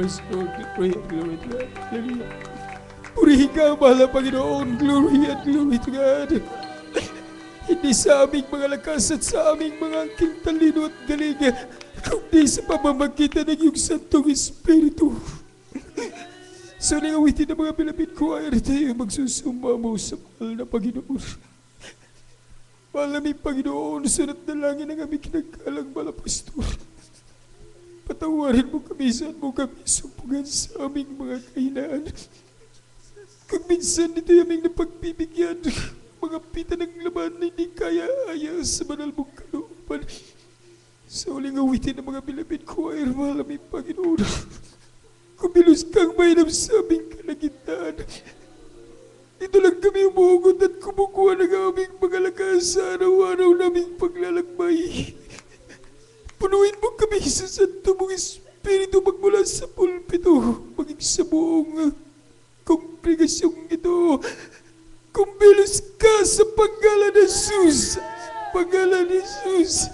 Yes, Lord. Glory, glory to God. Hallelujah. Purihin ka, mahal na Panginoon. Glory and glory to God. Hindi sa aming mga lakas at sa aming mga angking talino at galing, kundi sa pamamagitan ng iyong Santong Espiritu. So nangawitin ng mga bilabid ko ay tayo magsusumba mo sa mahal na Panginoon. Mahal namin Panginoon, sunod na langin ang aming kinagkalang malapastor. Patawarin mo kami saan mo kami sumpugan sa aming mga kahinaan. Kung minsan ito aming napagbibigyan, mga pita ng laman na hindi kaya-aya sa banal mong kalooban. Sa uling awitin ng mga bilabid ko ay mahal namin Panginoon. Kumilos kang mainam sa aming kalagitnaan. Dito lang kami umuugot at kumukuha ng aming mga lakas sa araw-araw naming paglalakbay. Punuin mo kami sa Santo mong Espiritu magmula sa pulpito, maging sa buong kongregasyong ito. Kumilos ka sa pangalan ng Jesus. Pangalan ng Jesus.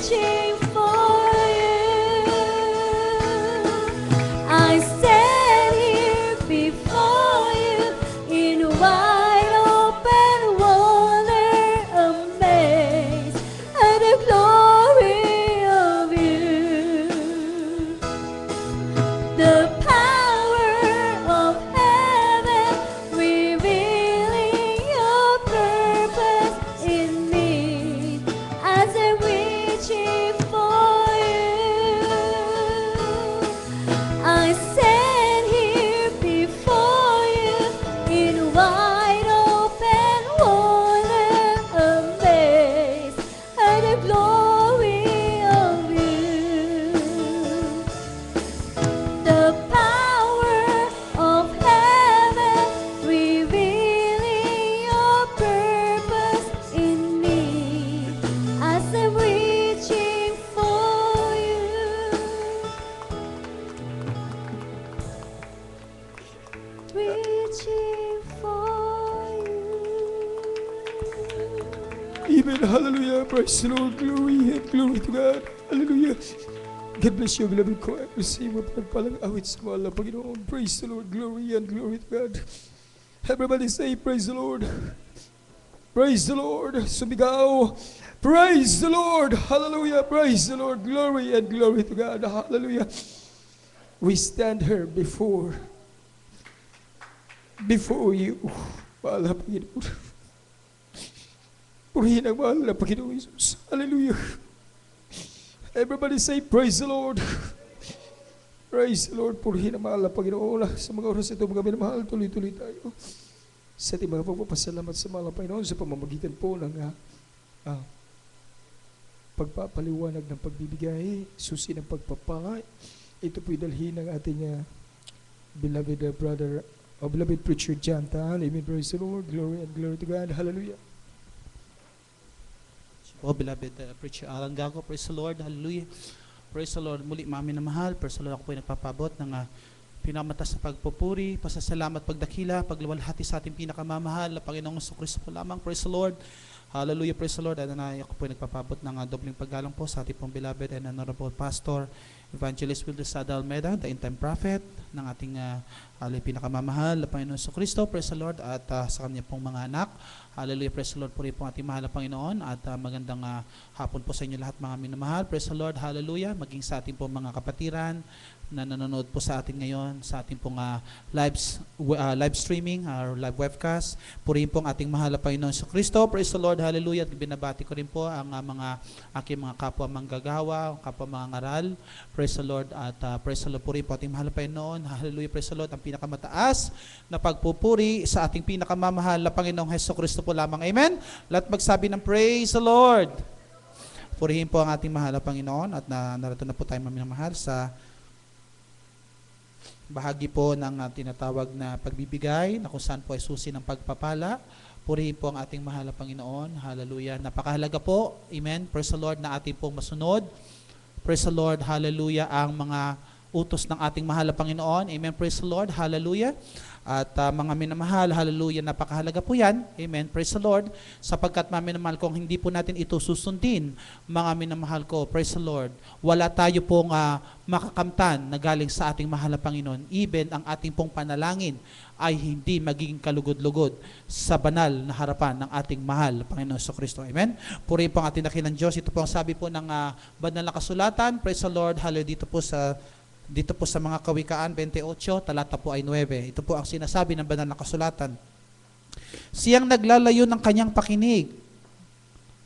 reaching for you. I stand here before you in wide open wonder, amazed at the glory of you. The power of heaven revealing your purpose in me as I'm reaching for you. I stand here before you in wide open wonder, amazed at the glory of you. The power of heaven revealing your purpose in me as I'm reaching for you. Reaching for you. Amen. Hallelujah. Praise the Lord. Glory and glory to God. Hallelujah. God bless you, beloved choir. Receive mo pagpalang awit sa mahal na Panginoon. Praise the Lord. Glory and glory to God. Everybody say, praise the Lord. Praise the Lord. Sumigaw. Praise the Lord. Hallelujah. Praise the Lord. Glory and glory to God. Hallelujah. We stand here before you, mahal na Panginoon. Purihin ang mahal na Panginoon Jesus. Hallelujah. Everybody say, praise the Lord. Praise the Lord. Purihin ang mahal na Panginoon. Sa mga oras ito, mga minamahal, tuloy-tuloy tayo sa ating mga pagpapasalamat sa mahal na Panginoon sa pamamagitan po ng pagpapaliwanag ng pagbibigay, susi ng pagpapala. Ito po'y dalhin ng ating beloved brother, beloved preacher John Tan. Amen. Praise the Lord. Glory and glory to God. Hallelujah. Oh, beloved preacher Alan Gago, praise the Lord, hallelujah. Praise the Lord, muli mami na mahal, praise the Lord, ako po ay nagpapabot ng pinamatas na pagpupuri, pasasalamat, pagdakila, pagluwalhati sa ating pinakamamahal na Panginoong Jesucristo po lamang, praise the Lord, hallelujah, praise the Lord. At ako po ay nagpapabot ng dobling paggalang po sa ating pong beloved and honorable pastor, Evangelist Wilder Sada Almeida, the end-time prophet ng ating pinakamamahal na Panginoong Jesucristo, praise the Lord, at sa kanya pong mga anak. Hallelujah, praise the Lord po rin po ating mahal na Panginoon at magandang hapon po sa inyo lahat mga minamahal. Praise the Lord, hallelujah, maging sa ating pong mga kapatiran na nanonood po sa atin ngayon sa ating pong live streaming or live webcast. Purihin po ang ating mahal na Panginoon sa Kristo. Praise the Lord, hallelujah, at binabati ko rin po ang aking mga kapwa manggagawa, kapwa mga ngaral. Praise the Lord, at praise the Lord, purihin po ating mahal na Panginoon. Hallelujah, praise the Lord, ang pinakamataas na pagpupuri sa ating pinakamamahal na Panginoong Hesus Kristo po lamang. Amen? Lahat magsabi ng praise the Lord. Purihin po ang ating mahal na Panginoon at narito na po tayo maminamahal sa bahagi po ng tinatawag na pagbibigay na kung saan po ay susi ng pagpapala. Purihin po ang ating mahal na Panginoon. Hallelujah. Napakahalaga po. Amen. Praise the Lord na ating pong masunod. Praise the Lord. Hallelujah. Ang mga utos ng ating mahal na Panginoon. Amen. Praise the Lord. Hallelujah. At mga minamahal, hallelujah, napakahalaga po yan. Amen. Praise the Lord. Sapagkat mga minamahal, kung hindi po natin ito susundin, mga minamahal ko, praise the Lord, wala tayo pong makakamtan na galing sa ating mahal na Panginoon. Even ang ating pong panalangin ay hindi magiging kalugod-lugod sa banal na harapan ng ating mahal na Panginoon sa Kristo. Amen. Purihin po ang ating dakilang Diyos. Ito po ang sabi po ng banal na kasulatan. Praise the Lord. Hallelujah. Dito po sa mga Kawikaan 28, talata po ay 9. Ito po ang sinasabi ng banal na kasulatan. Siyang naglalayo ng kanyang pakinig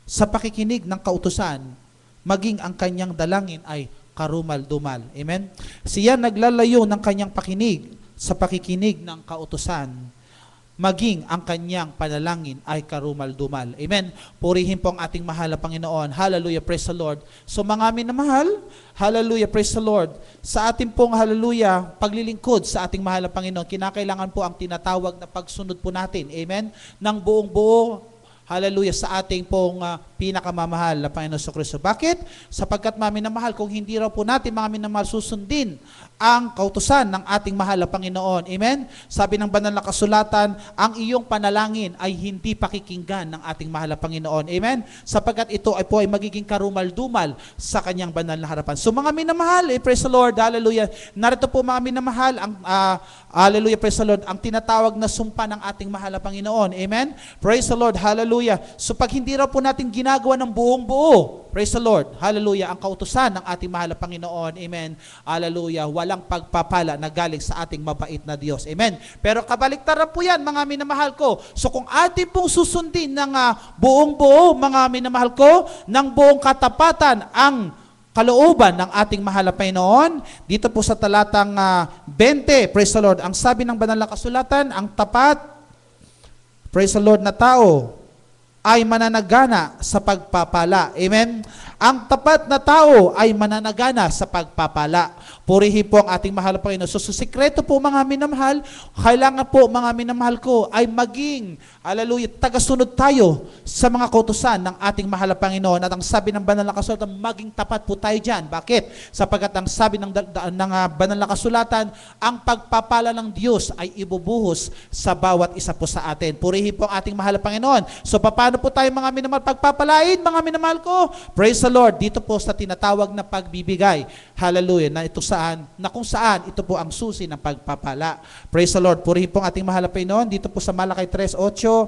sa pakikinig ng kautusan, maging ang kanyang dalangin ay karumal-dumal. Amen? Siyang naglalayo ng kanyang pakinig sa pakikinig ng kautusan, maging ang kanyang panalangin ay karumal-dumal. Amen. Purihin po ang ating mahal na Panginoon. Hallelujah, praise the Lord. So mga minamahal, hallelujah, praise the Lord. Sa ating pong hallelujah, paglilingkod sa ating mahal na Panginoon, kinakailangan po ang tinatawag na pagsunod po natin. Amen. Nang buong buo, hallelujah, sa ating pong pinakamamahal na Panginoon Kristo. Bakit? Sapagkat mga minamahal, kung hindi raw po natin mga minamahal susundin ang kautusan ng ating mahal na Panginoon. Amen? Sabi ng banal na kasulatan, ang iyong panalangin ay hindi pakikinggan ng ating mahal na Panginoon. Amen? Sapagkat ito ay po ay magiging karumal-dumal sa kanyang banal na harapan. So mga minamahal, praise the Lord, hallelujah. Narito po mga minamahal, ang hallelujah, praise the Lord, ang tinatawag na sumpa ng ating mahal na Panginoon. Amen? Praise the Lord, hallelujah. So pag hindi raw po natin ginagawa ng buong buo, praise the Lord, hallelujah, ang kautusan ng ating mahal na Panginoon, amen, hallelujah, walang pagpapala na galing sa ating mabait na Diyos, amen. Pero kabaliktaran po yan, mga minamahal ko. So kung ating pong susundin ng buong buo, mga minamahal ko, ng buong katapatan ang kalooban ng ating mahal na Panginoon, dito po sa talatang 20, praise the Lord, ang sabi ng banal na kasulatan, ang tapat, praise the Lord, na tao ay mananagana sa pagpapala. Amen? Ang tapat na tao ay mananagana sa pagpapala. Purihin po ang ating mahal na Panginoon. So, sikreto po mga minamahal, kailangan po mga minamahal ko ay maging, hallelujah, tagasunod tayo sa mga kautusan ng ating mahal na Panginoon. At ang sabi ng banal na kasulatan, maging tapat po tayo dyan. Bakit? Sapagkat ang sabi ng banal na kasulatan, ang pagpapala ng Diyos ay ibubuhos sa bawat isa po sa atin. Purihin po ang ating mahal na Panginoon. So, paano po tayo mga minamahal pagpapalain, mga minamahal ko? Praise the Lord, dito po sa tinatawag na pagbibigay. Hallelujah, na ito kung saan ito po ang susi ng pagpapala. Praise the Lord. Purihin po ang ating mahal na Panginoon. Dito po sa Malakay 3:8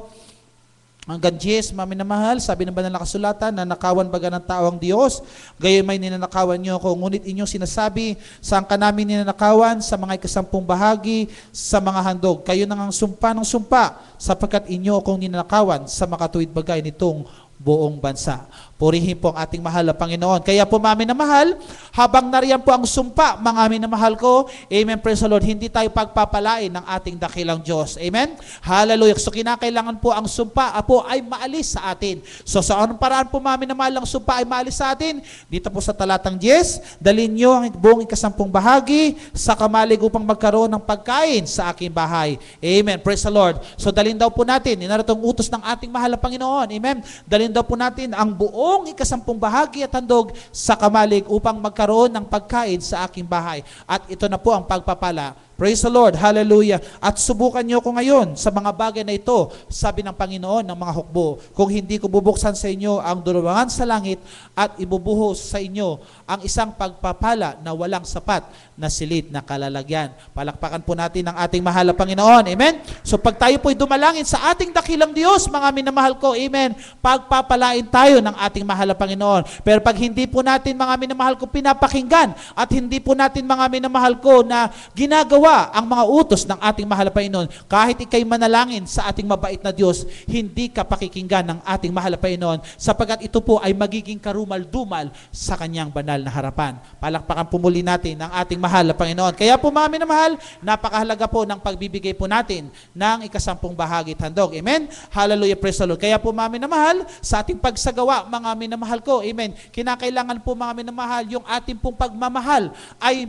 hanggang 10, mga minamahal, sabi ng banal na kasulatan, nanakawan baga ng tao ang Diyos, gayon may ninanakawan niyo ako, ngunit inyong sinasabi, saan ka namin ninanakawan? Sa mga ikasampung bahagi, sa mga handog. Kayo nang ang sumpa ng sumpa, sapagkat inyo akong ninanakawan sa makatuwid bagay nitong buong bansa. Purihin po ang ating mahal na Panginoon. Kaya po mga minamahal, habang nariyan po ang sumpa, mga minamahal ko, amen, praise the Lord, hindi tayo pagpapalain ng ating dakilang Diyos. Amen? Hallelujah. So kinakailangan po ang sumpa po ay maalis sa atin. So sa anong paraan po mga minamahal ang sumpa ay maalis sa atin? Dito po sa talatang 10, dalhin nyo ang buong ikasampung bahagi sa kamalig upang magkaroon ng pagkain sa aking bahay. Amen. Praise the Lord. So dalhin daw po natin, inaratong utos ng ating mahal na Panginoon. Amen. Dalhin daw po natin ang buong ikasampung bahagi at handog sa kamalig upang magkaroon ng pagkain sa aking bahay. At ito na po ang pagpapala. Praise the Lord. Hallelujah. At subukan niyo ko ngayon sa mga bagay na ito, sabi ng Panginoon ng mga hukbo, kung hindi ko bubuksan sa inyo ang duluwangan sa langit at ibubuhos sa inyo ang isang pagpapala na walang sapat na silid na kalalagyan. Palakpakan po natin ang ating mahal na Panginoon. Amen? So pag tayo po'y dumalangin sa ating dakilang Diyos, mga minamahal ko, amen, pagpapalain tayo ng ating mahal na Panginoon. Pero pag hindi po natin, mga minamahal ko, pinapakinggan at hindi po natin, mga minamahal ko, na ginagawa ang mga utos ng ating mahal na Panginoon, kahit ikay manalangin sa ating mabait na Diyos, hindi ka pakikinggan ng ating mahal na Panginoon, sapagkat ito po ay magiging karumal-dumal sa kanyang banal na harapan. Palakpakan pumuli natin ang ating mahal na Panginoon. Kaya po mga minamahal, napakahalaga po ng pagbibigay po natin ng ikasampung bahagi at handog. Amen? Hallelujah, praise the Lord. Kaya po mga minamahal, sa ating pagsagawa, mga minamahal ko, amen, kinakailangan po mga minamahal, yung ating pong pagmamahal ay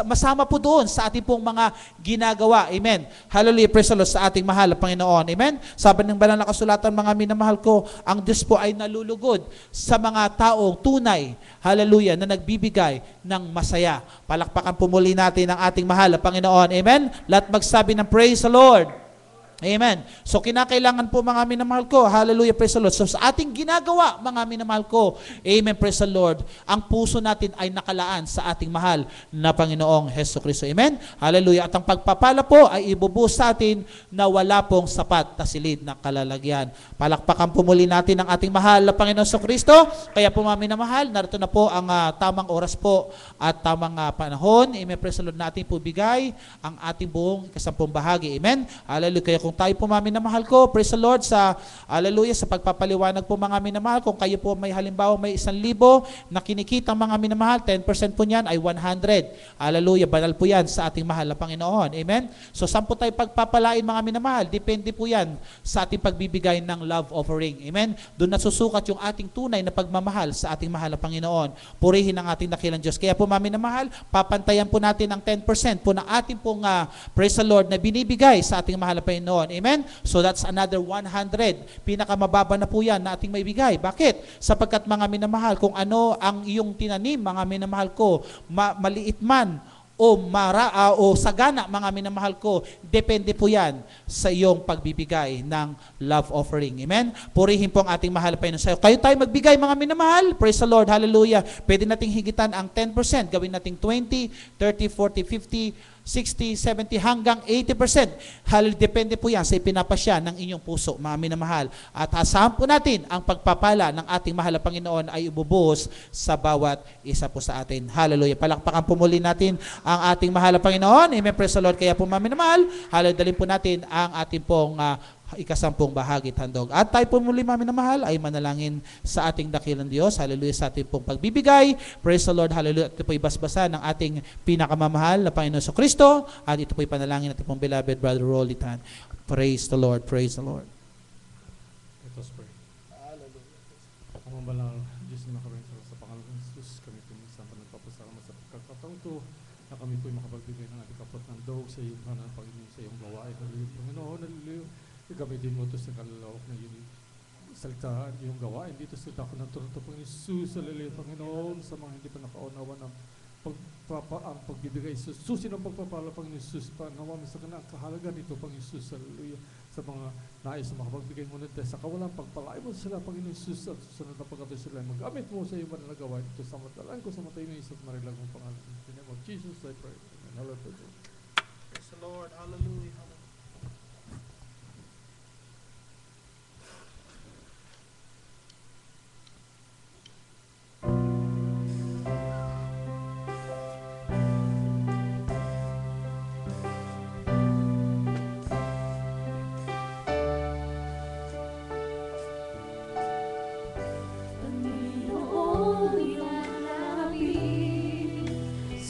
masama po doon sa ating pong mga ginagawa. Amen. Hallelujah, praise the Lord, sa ating mahal na Panginoon. Amen. Sabi ng banal na kasulatan, mga minamahal ko, ang Diyos po ay nalulugod sa mga taong tunay, hallelujah, na nagbibigay ng masaya. Palakpakan pumuli natin ang ating mahal na Panginoon. Amen. Lahat magsabi ng praise the Lord. Amen. So kinakailangan po, mga minamahal ko, hallelujah, praise the Lord. So sa ating ginagawa, mga minamahal ko, amen, praise the Lord, ang puso natin ay nakalaan sa ating mahal na Panginoong Hesukristo. Amen. Hallelujah. At ang pagpapala po ay ibubuhos sa atin na wala pong sapat na silid na kalalagyan. Palakpakan po muli natin ang ating mahal na Panginoong Hesukristo. Kaya po, mga minamahal, narito na po ang tamang oras po at tamang panahon. Amen, praise the Lord, natin po bigay ang ating buong ikasampung bahagi. Amen. Hallelujah. Kaya kung tayo po, mga minamahal ko, praise the Lord, sa hallelujah, sa pagpapaliwanag po, mga minamahal, kung kayo po may halimbawa may 1,000 na kinikita, mga minamahal, 10% po niyan ay 100. Hallelujah, banal po yan sa ating mahal na Panginoon. Amen? So saan po tayo pagpapalain, mga minamahal? Depende po yan sa ating pagbibigay ng love offering. Amen? Doon nasusukat yung ating tunay na pagmamahal sa ating mahal na Panginoon. Purihin ang ating dakilang Diyos. Kaya po, mga minamahal, papantayan po natin ang 10% po ng ating pong praise the Lord na binibigay sa ating mahal na Panginoon. Panginoon. Amen? So that's another 100. Pinakamababa na po yan na ating maibigay. Bakit? Sapagkat mga minamahal, kung ano ang iyong tinanim, mga minamahal ko, maliit man, o sagana, mga minamahal ko, depende po yan sa iyong pagbibigay ng love offering. Amen? Purihin po ang ating mahal pa yun sa'yo. Kayo tayo magbigay, mga minamahal. Praise the Lord. Hallelujah. Pwede nating higitan ang 10%. Gawin nating 20, 30, 40, 50, 60, 70, hanggang 80%. Depende po yan sa ipinapasya ng inyong puso, mga minamahal. At asahan po natin ang pagpapala ng ating mahal na Panginoon ay ububuhos sa bawat isa po sa atin. Hallelujah. Palakpakan po muli natin ang ating mahal na Panginoon. Amen. Praise the Lord. Kaya po, mga minamahal, dalhin po natin ang ating pong ikasampung bahagi handog. At tayo po muli, mga minamahal, ay manalangin sa ating dakilang Diyos. Hallelujah, sa ating pong pagbibigay. Praise the Lord. Hallelujah. Ito po ibasbasa ng ating pinakamamahal na Panginoon sa Kristo. At ito po ipanalangin natin pong beloved Brother Rolitan. Praise the Lord. Praise the Lord. Let us pray. Ang mabalang Diyos na makarang sa pangalan ng Jesus, kami po minsan pa nagpapasalamat sa pagkakataong ito na kami po makapagbigay ng ating kapot ng dog sa iyong panang Panginoon, sa iyong gawain. Hallelujah, Panginoon. Hallelujah. Gamitin mo ito sa kalalawak na yun. Salita yung gawain dito sa dako ng turto, Panginoon Jesus. Hallelujah, Panginoon. Sa mga hindi pa nakaunawa ng ang pagbibigay. Susi ng pagpapala, Panginoon Jesus. Panawamin sa kanang kahalaga nito, Panginoon Jesus. Hallelujah. Sa mga nais na makapagbigay mo nito sa kawalan, pagpalay mo sila, Panginoon Jesus. At susunod na pagkatoy sila, magamit mo sa iyo man na gawain ito. Sa matalan ko sa matay ng isa't marilag mong pangalan. In the name of Jesus, I pray. Amen. Hallelujah. Praise the Lord. Hallelujah.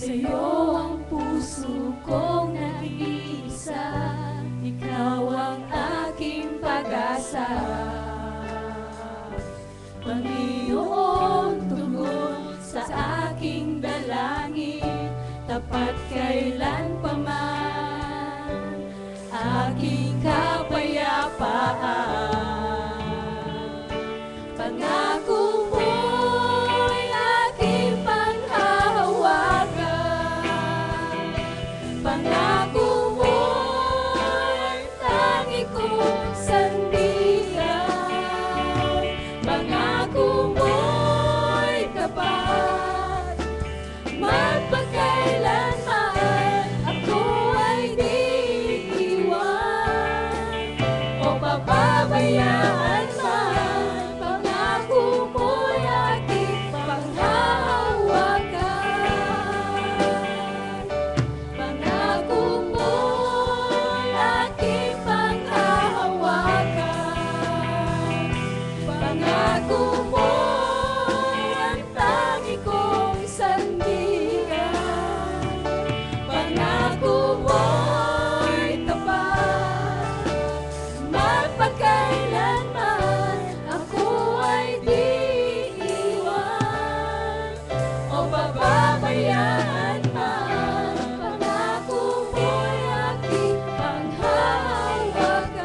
Sa'yo ang puso kong nag-iisa, ikaw ang aking pag-asa. Panginoon, tugon sa aking dalangin, tapat kailan pa man aking kapayapaan. Pangako mo'y aking panghahawakan, pangako mo'y tangi kong sandigan, pangako mo'y tapat, magpakailanman ako ay di iwan o pababayaan man. Pangako mo'y aking panghahawakan, pangako mo'y aking panghahawakan, pangako mo'y ang tangi kong sandigan, pangako mo'y tapat, magpakailanman ako ay di iwan o pababayaan man. Pangako mo'y aking panghahawakan,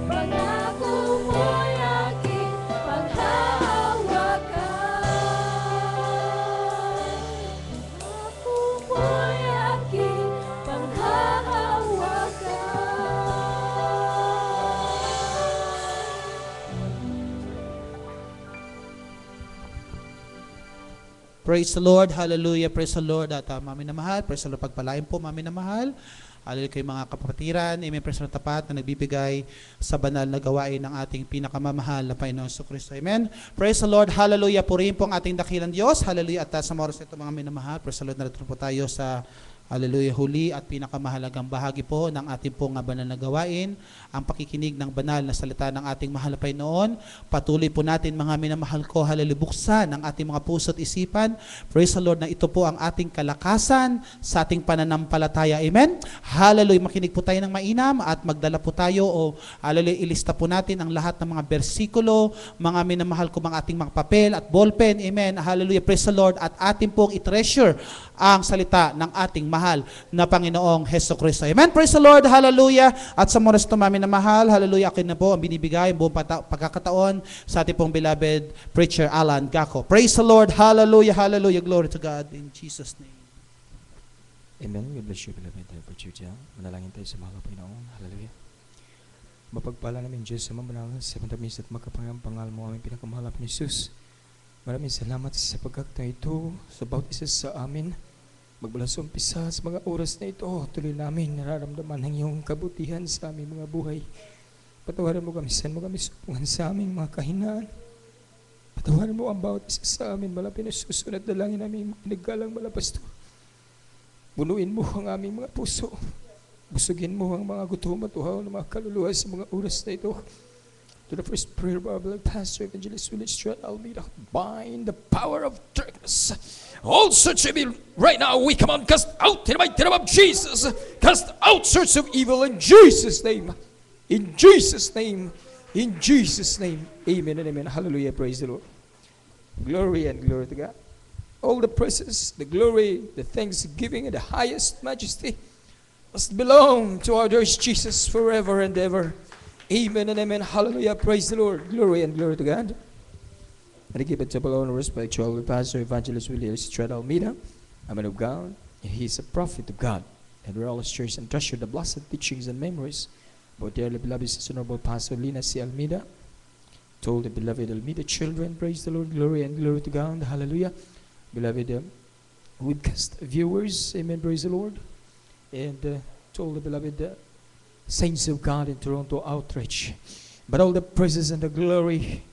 pangako mo'y aking panghahawakan, pangako mo'y aking panghahawakan. Praise the Lord. Hallelujah. Praise the Lord. At mami na mahal, praise the Lord. Pagpalain po, mami na mahal. Hallelujah kayo mga kapatiran. Amen. Praise the Lord tapat na nagbibigay sa banal na gawain ng ating pinakamamahal na Panginoon sa Kristo. Amen. Praise the Lord. Hallelujah. Purihin po ang ating dakilang Diyos. Hallelujah. At sa mga oras ito mga minamahal, praise the Lord, narito po tayo sa hallelujah, huli at pinakamahalagang bahagi po ng ating pong banal na gawain, ang pakikinig ng banal na salita ng ating mahal na Panginoon. Patuloy po natin mga minamahal ko, hallelujah, buksan ang ating mga puso at isipan. Praise the Lord na ito po ang ating kalakasan sa ating pananampalataya. Amen? Hallelujah, makinig po tayo ng mainam at magdala po tayo o hallelujah, ilista po natin ang lahat ng mga bersikulo, mga minamahal ko, mga ating mga papel at ballpen. Amen? Hallelujah, praise the Lord, at ating pong i-treasure ang salita ng ating mahal mahal na Panginoong Heso Kristo. Amen. Praise the Lord. Hallelujah. At sa oras ito namin na mahal, hallelujah, akin na po ang binibigay, buong pagkakataon sa ating pong beloved preacher Alan Gaco. Praise the Lord. Hallelujah. Hallelujah. Glory to God in Jesus' name. Amen. God bless you, beloved preacher Jam. Manalangin tayo sa mahal na Panginoon. Hallelujah. Mapagpala namin Diyos sa mamanangan sa matamis at makapangang pangal mo aming pinakamahalap ni Jesus. Maraming salamat sa pagkakataon ito sa bawat isa sa amin. Magmula sa umpisa sa mga oras na ito, tuloy namin nararamdaman ang iyong kabutihan sa aming mga buhay. Patawaran mo kami, saan mo kami supungan sa aming mga kahinaan. Patawaran mo ang bawat isa sa amin, malapit na susunod na langin namin pinaggalang malapasto. Bunuin mo ang aming mga puso. Busugin mo ang mga gutom at uhaw ng mga kaluluwa sa mga oras na ito. To the first prayer of our beloved Pastor Evangelist Willie Strad Almeida, bind the power of darkness. All sorts of evil, right now we come on, cast out in the mighty name of Jesus. Cast out sorts of evil in Jesus' name. In Jesus' name. In Jesus' name. Amen and amen. Hallelujah. Praise the Lord. Glory and glory to God. All the praises, the glory, the thanksgiving, and the highest majesty must belong to our dear Jesus forever and ever. Amen and amen. Hallelujah. Praise the Lord. Glory and glory to God. And I give it to our own respect to our Pastor Evangelist Willie Strad Almeida, a man of God. He is a prophet of God. And we all cherish and treasure the blessed teachings and memories about dearly beloved Sister Noble Pastor Lina C. Almeida. To all the beloved Almeida children, praise the Lord. Glory and glory to God. Hallelujah. Beloved webcast viewers, amen, praise the Lord. And to all the beloved saints of God in Toronto Outreach. But all the praises and the glory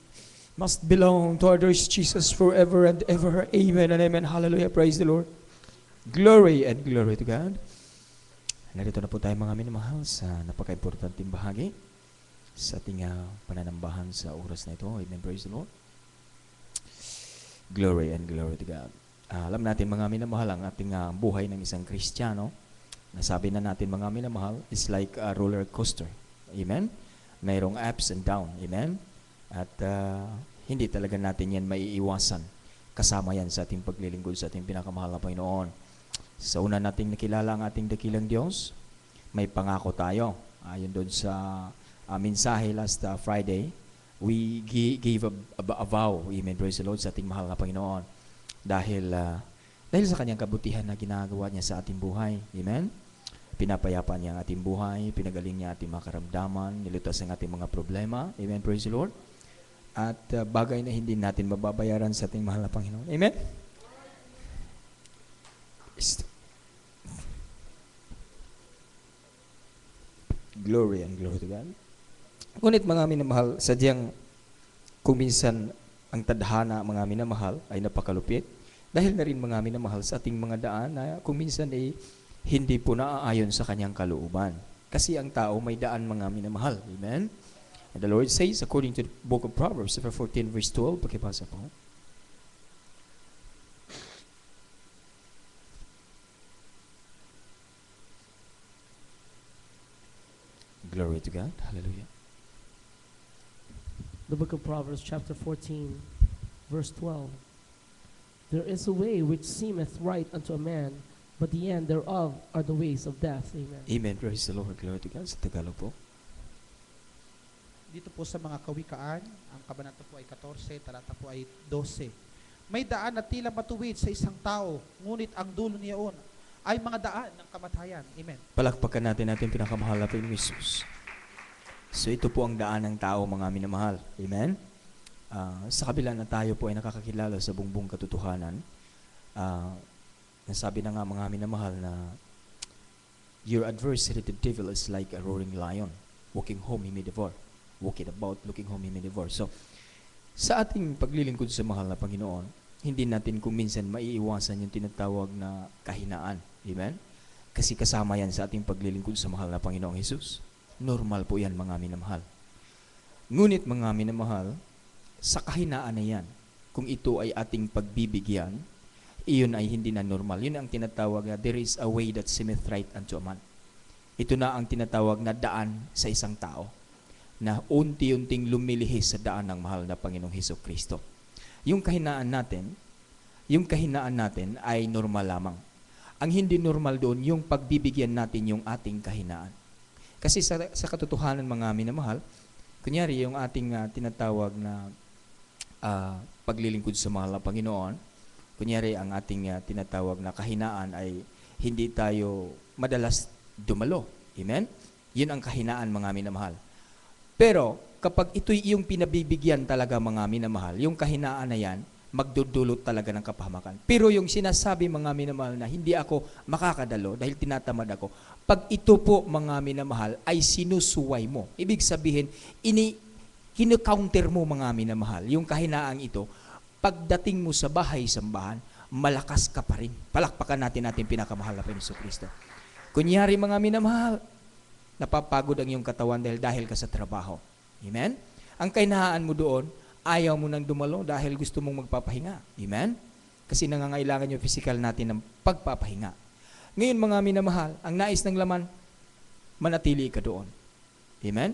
must belong to our dear Jesus forever and ever. Amen and amen. Hallelujah. Praise the Lord. Glory and glory to God. Narito na po tayo mga minamahal sa napaka-importanting bahagi sa ating pananambahan sa oras na ito. Amen. Praise the Lord. Glory and glory to God. Alam natin mga minamahal ang ating buhay ng isang Kristiyano. Nasabi na natin mga minamahal is like a roller coaster. Amen? Mayroong ups and down. Amen? At hindi talaga natin yan maiiwasan. Kasama yan sa ating paglilingkod sa ating pinakamahal na Panginoon. Sa una nating nakilala ang ating dakilang Diyos, may pangako tayo. Ayon doon sa mensahe last Friday, we gave a vow, amen, praise the Lord, sa ating mahal na Panginoon. Dahil sa kanyang kabutihan na ginagawa niya sa ating buhay. Amen? Pinapayapa niya ang ating buhay, pinagaling niya ating mga karamdaman, nilutas ang ating mga problema. Amen, praise the Lord. At bagay na hindi natin mababayaran sa ating mahal na Panginoon. Amen? Glory and glory to God. Ngunit mga minamahal, sadyang kung minsan ang tadhana mga minamahal ay napakalupit, dahil na rin mga minamahal sa ating mga daan na kung minsan ay hindi po naaayon sa kanyang kalooban. Kasi ang tao may daan mga minamahal. Amen? And the Lord says, according to the book of Proverbs, chapter 14, verse 12, pakipasa po. Glory to God. Hallelujah. The book of Proverbs, chapter 14, verse 12. There is a way which seemeth right unto a man, but the end thereof are the ways of death. Amen. Amen. Praise the Lord. Glory to God. Sa Tagalog po. Dito po sa mga kawikaan, ang kabanata po ay 14, talata po ay 12. May daan na tila matuwid sa isang tao, ngunit ang dulo niyaon ay mga daan ng kamatayan. Amen. Palakpakan natin pinakamahal na Panginoong Hesus. So ito po ang daan ng tao mga minamahal. Amen? Sa kabila na tayo po ay nakakakilala sa buong katotohanan, nasabi na nga mga minamahal na your adversary, the devil, is like a roaring lion. Walking home, he may devour. Walking about, looking home, he may devour. So, sa ating paglilingkod sa mahal na Panginoon, hindi natin kung minsan maiiwasan yung tinatawag na kahinaan. Amen? Kasi kasama yan sa ating paglilingkod sa mahal na Panginoong Hesus. Normal po yan mga minamahal. Ngunit mga minamahal, sa kahinaan na yan, kung ito ay ating pagbibigyan, iyon ay hindi na normal. Yun ang tinatawag na there is a way that seemeth right unto a man. Ito na ang tinatawag na daan sa isang tao na unti-unting lumilihis sa daan ng mahal na Panginoong Hesukristo. Yung kahinaan natin ay normal lamang. Ang hindi normal doon, yung pagbibigyan natin yung ating kahinaan. Kasi sa katotohanan, mga minamahal, kunyari yung ating tinatawag na paglilingkod sa mahal na Panginoon, kunyari ang ating tinatawag na kahinaan ay hindi tayo madalas dumalo. Amen? Yun ang kahinaan, mga minamahal. Pero kapag ito'y yung pinabibigyan talaga, mga minamahal, yung kahinaan na yan, magdudulot talaga ng kapahamakan. Pero yung sinasabi, mga minamahal, na hindi ako makakadalo dahil tinatamad ako, pag ito po, mga minamahal, ay sinusuway mo. Ibig sabihin, kino-counter mo, mga minamahal, yung kahinaang ito, pagdating mo sa bahay-sambahan, malakas ka pa rin. Palakpakan natin pinakamahal na Panginoon Kristo. Kunyari, mga minamahal, napapagod ang iyong katawan dahil ka sa trabaho. Amen? Ang kahinaan mo doon, ayaw mo nang dumalo dahil gusto mong magpapahinga. Amen? Kasi nangangailangan yung physical natin ng pagpapahinga. Ngayon, mga minamahal, ang nais ng laman, manatili ka doon. Amen?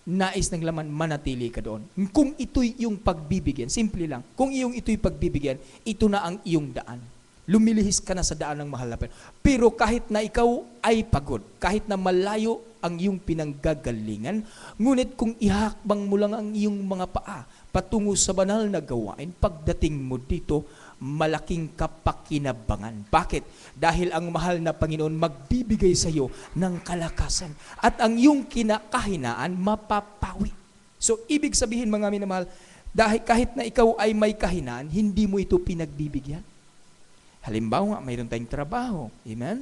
Nais ng laman, manatili ka doon. Kung ito'y yung pagbibigyan, simple lang, kung ito'y pagbibigyan, ito na ang iyong daan. Lumilihis ka na sa daan ng mahal na Panginoon. Pero kahit na ikaw ay pagod, kahit na malayo ang iyong pinanggagalingan, ngunit kung ihakbang mo lang ang iyong mga paa patungo sa banal na gawain, pagdating mo dito, malaking kapakinabangan. Bakit? Dahil ang mahal na Panginoon magbibigay sa iyo ng kalakasan at ang iyong kinakahinaan mapapawi. So, ibig sabihin, mga minamahal, dahil kahit na ikaw ay may kahinaan, hindi mo ito pinagbibigyan. Halimbawa, mayroon tayong trabaho. Amen?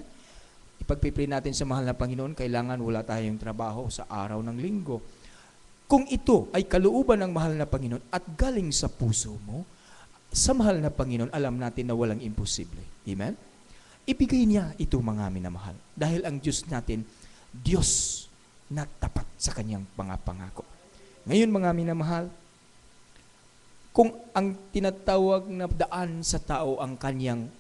Ipagpipray natin sa mahal na Panginoon, kailangan wala tayong trabaho sa araw ng linggo. Kung ito ay kalooban ng mahal na Panginoon at galing sa puso mo, sa mahal na Panginoon, alam natin na walang imposible. Amen? Ibigay niya ito, mga minamahal. Dahil ang Diyos natin, Diyos na tapat sa kanyang mga pangako. Ngayon, mga minamahal, kung ang tinatawag na daan sa tao ang kanyang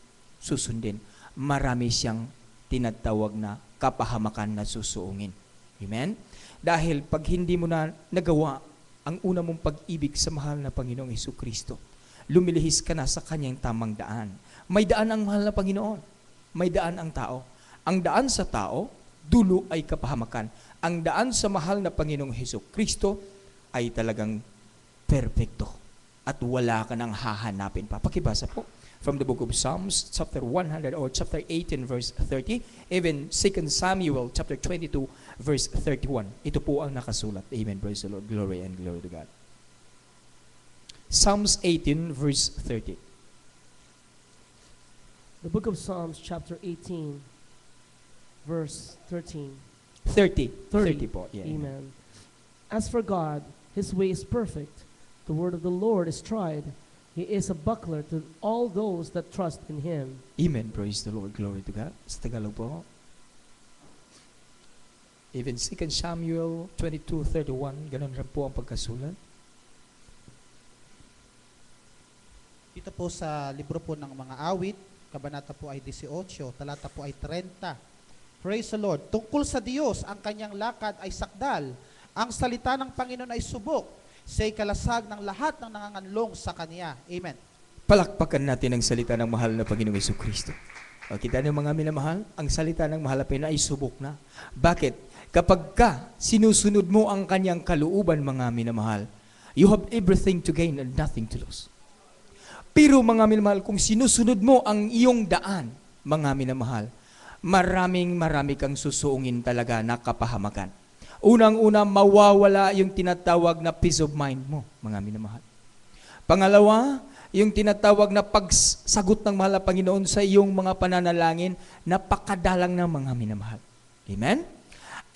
susundin, marami siyang tinatawag na kapahamakan na susuungin. Amen? Dahil pag hindi mo na nagawa ang una mong pag-ibig sa mahal na Panginoong Hesukristo, lumilihis ka na sa kanyang tamang daan. May daan ang mahal na Panginoon. May daan ang tao. Ang daan sa tao, dulo ay kapahamakan. Ang daan sa mahal na Panginoong Hesukristo ay talagang perfecto. At wala ka nang hahanapin pa. Pakibasa po. From the book of Psalms, chapter 100 or chapter 18, verse 30, even 2 Samuel, chapter 22, verse 31. Ito po ang nakasulat. Amen. Praise the Lord. Glory and glory to God. Psalms 18, verse 30. The book of Psalms, chapter 18, verse 13. 30 po. Yeah. Amen. As for God, His way is perfect. The word of the Lord is tried. He is a buckler to all those that trust in Him. Amen. Praise the Lord. Glory to God. Sa Tagalog po. Even 2 Samuel 22:31, ganun rin po ang pagkasulat. Dito po sa libro po ng mga awit, kabanata po ay 18, talata po ay 30. Praise the Lord. Tungkol sa Diyos, ang kanyang lakad ay sakdal. Ang salita ng Panginoon ay subok. Siya'y kalasag ng lahat ng nanganganlong sa Kanya. Amen. Palakpakan natin ang salita ng mahal na Panginoong Hesukristo. O, kita niyo, mga minamahal, ang salita ng mahal na Panginoon ay subok na. Bakit? Kapag sinusunod mo ang kanyang kalooban, mga minamahal, you have everything to gain and nothing to lose. Pero, mga minamahal, kung sinusunod mo ang iyong daan, mga minamahal, marami kang susuungin talaga na kapahamakan. Unang-una, mawawala yung tinatawag na peace of mind mo, mga minamahal. Pangalawa, yung tinatawag na pagsagot ng mahal na Panginoon sa iyong mga pananalangin, napakadalang ng mga minamahal. Amen?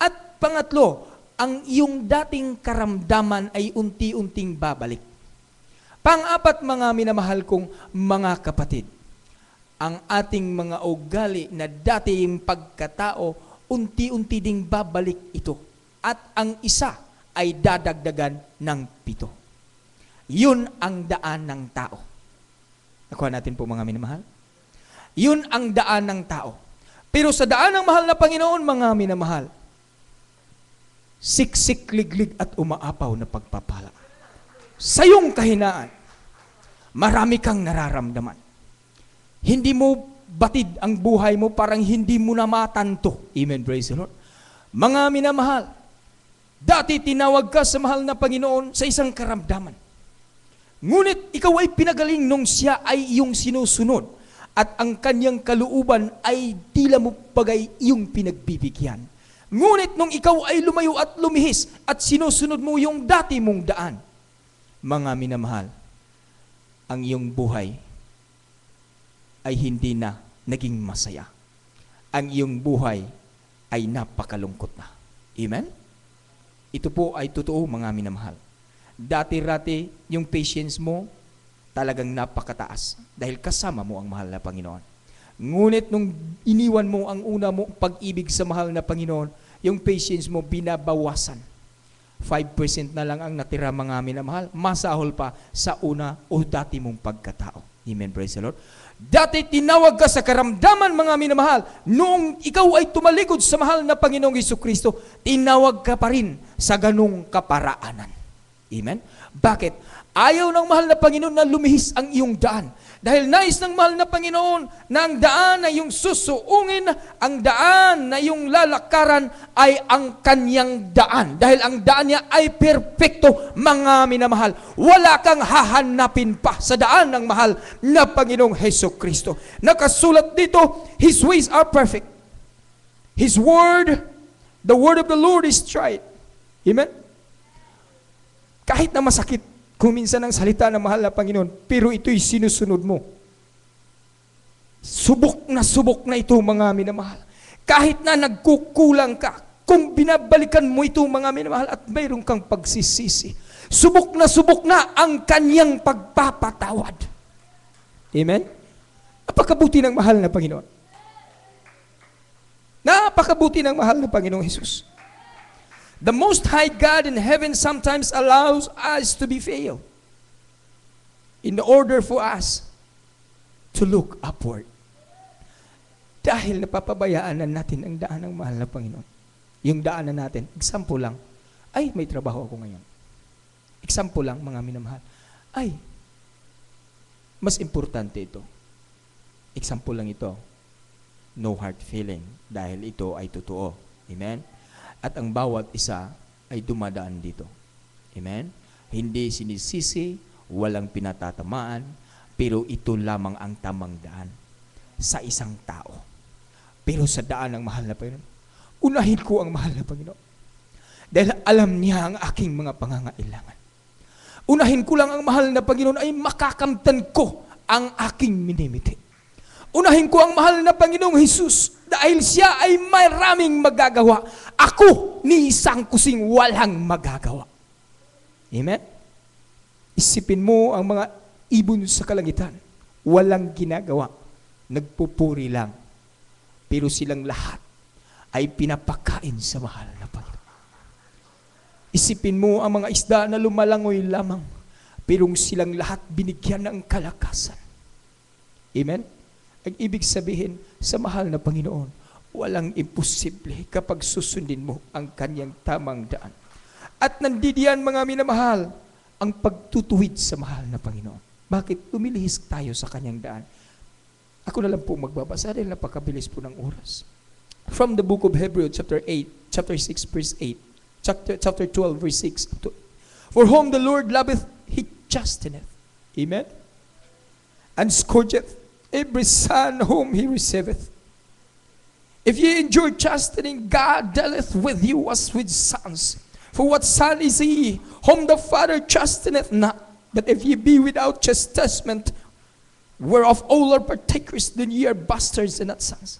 At pangatlo, ang iyong dating karamdaman ay unti-unting babalik. Pang-apat, mga minamahal kong mga kapatid, ang ating mga ugali na dating pagkatao, unti-unti ding babalik ito. At ang isa ay dadagdagan ng 7. Yun ang daan ng tao. Nakuha natin po, mga minamahal. Yun ang daan ng tao. Pero sa daan ng mahal na Panginoon, mga minamahal, siksik, liglig at umaapaw na pagpapala. Sa iyong kahinaan, marami kang nararamdaman. Hindi mo batid ang buhay mo, parang hindi mo na matanto. Amen, praise the Lord. Mga minamahal, dati tinawag ka sa mahal na Panginoon sa isang karamdaman. Ngunit ikaw ay pinagaling nung siya ay iyong sinusunod at ang kanyang kalooban ay tila mo bagay iyong pinagbibigyan. Ngunit nung ikaw ay lumayo at lumihis at sinusunod mo yung dati mong daan, mga minamahal, ang iyong buhay ay hindi na naging masaya. Ang iyong buhay ay napakalungkot na. Amen? Ito po ay totoo, mga minamahal. Dati-rati, yung patience mo talagang napakataas dahil kasama mo ang mahal na Panginoon. Ngunit nung iniwan mo ang una mo pag-ibig sa mahal na Panginoon, yung patience mo binabawasan. 5% na lang ang natira, mga minamahal. Masahol pa sa una o dati mong pagkatao. Amen, praise the Lord. Dati tinawag ka sa karamdaman, mga minamahal. Noong ikaw ay tumalikod sa mahal na Panginoong Jesucristo, tinawag ka pa rin sa ganung kaparaanan. Amen? Bakit? Ayaw ng mahal na Panginoon na lumihis ang iyong daan. Dahil nais ng mahal na Panginoon na ang daan na iyong susuungin, ang daan na iyong lalakaran ay ang kanyang daan. Dahil ang daan niya ay perpekto, mga minamahal. Wala kang hahanapin pa sa daan ng mahal na Panginoong Jesucristo. Nakasulat dito, His ways are perfect. His word, the word of the Lord is tried. Amen? Kahit na masakit, kung minsan ang salita ng mahal na Panginoon, pero ito'y sinusunod mo. Subok na ito, mga minamahal. Kahit na nagkukulang ka, kung binabalikan mo ito, mga minamahal, at mayroon kang pagsisisi, subok na ang kanyang pagpapatawad. Amen? Napakabuti ng mahal na Panginoon. Napakabuti ng mahal na Panginoong Jesus. The Most High God in heaven sometimes allows us to be failed in order for us to look upward. Dahil napapabayaan na natin ang daan ng mahal na Panginoon. Yung daan na natin, example lang, ay may trabaho ako ngayon. Example lang, mga minamahal, ay mas importante ito. Example lang ito, no hard feeling, dahil ito ay totoo. Amen? At ang bawat isa ay dumadaan dito. Amen? Hindi sinisisi, walang pinatatamaan, pero ito lamang ang tamang daan sa isang tao. Pero sa daan ng mahal na Panginoon, unahin ko ang mahal na Panginoon. Dahil alam niya ang aking mga pangangailangan. Unahin ko lang ang mahal na Panginoon ay makakamtan ko ang aking minimiti. Unahin ko ang mahal na Panginoong Jesus dahil siya ay maraming magagawa. Ako ni isang kusing walang magagawa. Amen? Isipin mo ang mga ibon sa kalangitan. Walang ginagawa. Nagpupuri lang. Pero silang lahat ay pinapakain sa mahal na Panginoon. Isipin mo ang mga isda na lumalangoy lamang. Pero silang lahat binigyan ng kalakasan. Amen? Ang ibig sabihin, sa mahal na Panginoon, walang imposible kapag susundin mo ang kanyang tamang daan. At nandidiyan, mga minamahal, ang pagtutuwid sa mahal na Panginoon. Bakit? Lumilihis tayo sa kanyang daan. Ako na lang po magbabasa dahil napakabilis po ng oras. From the book of Hebrews, chapter 6, verse 8, chapter 12, verse 6. For whom the Lord loveth, He chasteneth. Amen? And scourgeth every son whom He receiveth. If ye endure chastening, God dealeth with you as with sons. For what son is he whom the Father chasteneth not? But if ye be without chastisement, whereof all are partakers, then ye are bastards and not sons.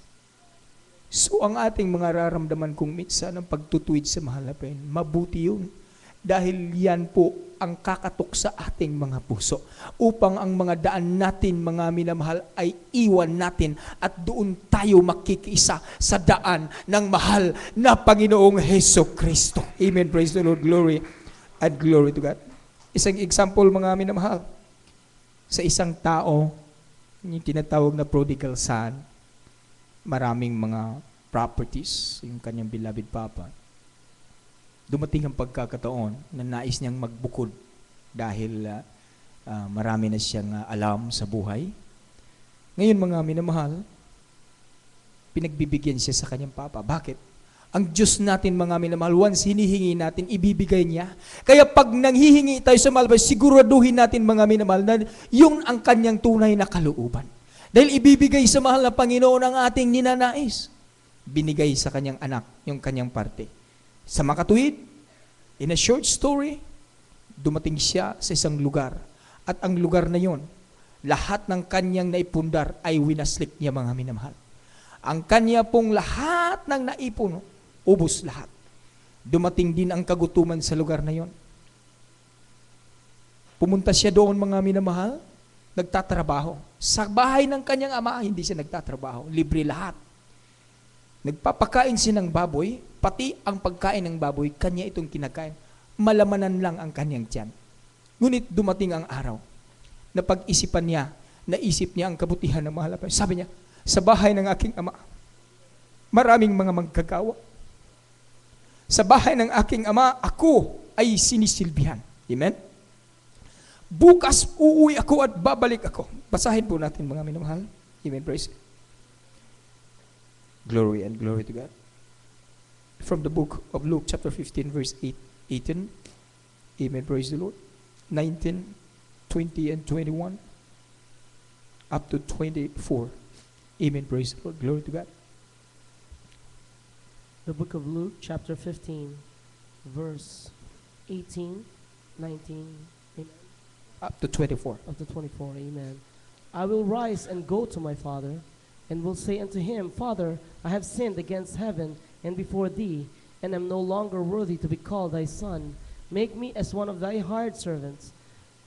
So ang ating mga raramdaman kung minsan ang pagtutuwid sa mahal na Panginoon, mabuti yun. Dahil yan po ang kakatok sa ating mga puso upang ang mga daan natin, mga minamahal, ay iwan natin at doon tayo makikiisa sa daan ng mahal na Panginoong Jesucristo. Amen. Praise the Lord. Glory and glory to God. Isang example, mga minamahal, sa isang tao, yung tinatawag na prodigal son, maraming mga properties, yung kanyang beloved papa. Dumating ang pagkakataon na nais niyang magbukod dahil marami na siyang alam sa buhay. Ngayon, mga minamahal, pinagbibigyan siya sa kanyang Papa. Bakit? Ang Diyos natin, mga minamahal, once hinihingi natin, ibibigay niya. Kaya pag nanghihingi tayo sa mahal, siguraduhin natin, mga minamahal, na yun ang kanyang tunay na kalooban. Dahil ibibigay sa mahal na Panginoon ang ating ninanais. Binigay sa kanyang anak, yung kanyang parte. Sa makatuwid, in a short story, dumating siya sa isang lugar. At ang lugar na yon, lahat ng kanyang naipundar ay winaslik niya, mga minamahal. Ang kanya pong lahat ng naipon, ubos lahat. Dumating din ang kagutuman sa lugar na yon. Pumunta siya doon, mga minamahal, nagtatrabaho. Sa bahay ng kanyang ama, hindi siya nagtatrabaho. Libre lahat. Nagpapakain siya ng baboy, pati ang pagkain ng baboy, kanya itong kinakain. Malamanan lang ang kanyang tiyan. Ngunit dumating ang araw, na pag-isipan niya, naisip niya ang kabutihan ng mahal na Panginoon. Sabi niya, sa bahay ng aking ama, maraming mga manggagawa. Sa bahay ng aking ama, ako ay sinisilbihan. Amen? Bukas uuwi ako at babalik ako. Basahin po natin, mga minamahal. Amen, praise. Glory and glory to God. From the book of Luke, chapter 15, verse 18. Amen, praise the Lord. 19, 20, and 21. Up to 24. Amen, praise the Lord. Glory to God. The book of Luke, chapter 15, verse 18, 19, amen. Up to 24. Up to 24, amen. I will rise and go to my father, and will say unto him, Father, I have sinned against heaven and before thee, and am no longer worthy to be called thy son. Make me as one of thy hired servants.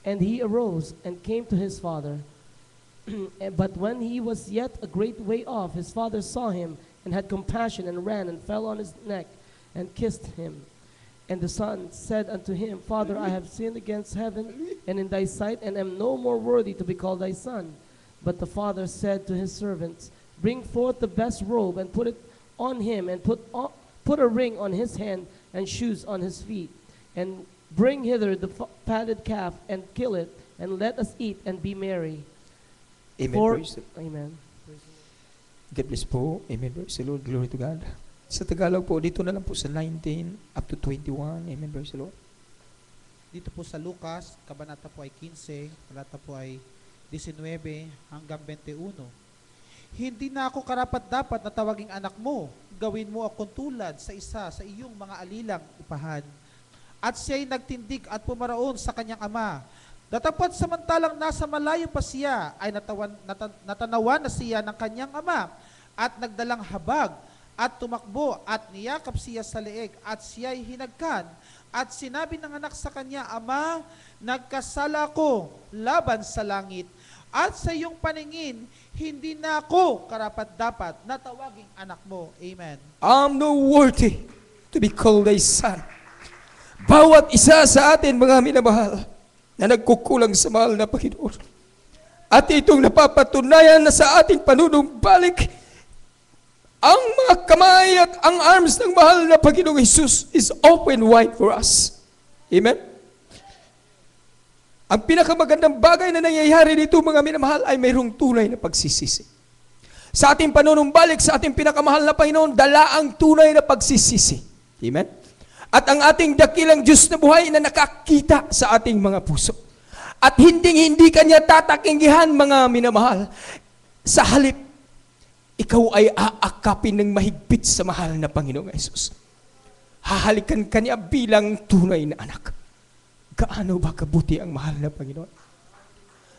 And he arose and came to his father. But when he was yet a great way off, his father saw him, and had compassion, and ran, and fell on his neck, and kissed him. And the son said unto him, Father, I have sinned against heaven, and in thy sight, and am no more worthy to be called thy son. But the father said to his servants, Bring forth the best robe, and put it on him, and put a ring on his hand, and shoes on his feet. And bring hither the fatted calf, and kill it, and let us eat, and be merry. Amen, praise the Lord. Amen. God bless po. Amen, praise the Lord. Glory to God. Sa Tagalog po, dito na lang po sa 19 up to 21. Amen, praise the Lord. Dito po sa Lucas, kabanata po ay 15, talata po ay 19 hanggang 21. Hindi na ako karapat-dapat na tawaging anak mo. Gawin mo akong tulad sa isa sa iyong mga alilang upahan. At siya'y nagtindig at pumaraon sa kanyang ama. Datapot samantalang nasa malayo pa siya, ay natanawan na siya ng kanyang ama at nagdalang habag at tumakbo at niyakap siya sa leeg at siya'y hinagkan. At sinabi ng anak sa kanya, Ama, nagkasala ko laban sa langit at sa iyong paningin, hindi na ako karapat-dapat na tawaging anak mo. Amen. I'm no worthy to be called thy son. Bawat isa sa atin, mga minamahal, na nagkukulang sa mahal na Panginoon. At itong napapatunayan na sa ating panunumbalik, ang mga kamay at ang arms ng mahal na Panginoong Jesus is open wide for us. Amen? Ang pinakamagandang bagay na nangyayari dito, mga minamahal, ay mayroong tunay na pagsisisi. Sa ating panunumbalik, sa ating pinakamahal na Panginoon, dala ang tunay na pagsisisi. Amen? At ang ating dakilang Diyos na buhay na nakakita sa ating mga puso. At hindi Kanya tatakinggihan, mga minamahal. Sa halip, ikaw ay aakapin ng mahigpit sa mahal na Panginoong Jesus. Hahalikan Kanya bilang tunay na anak. Gaano ba kabuti ang mahal na Panginoon?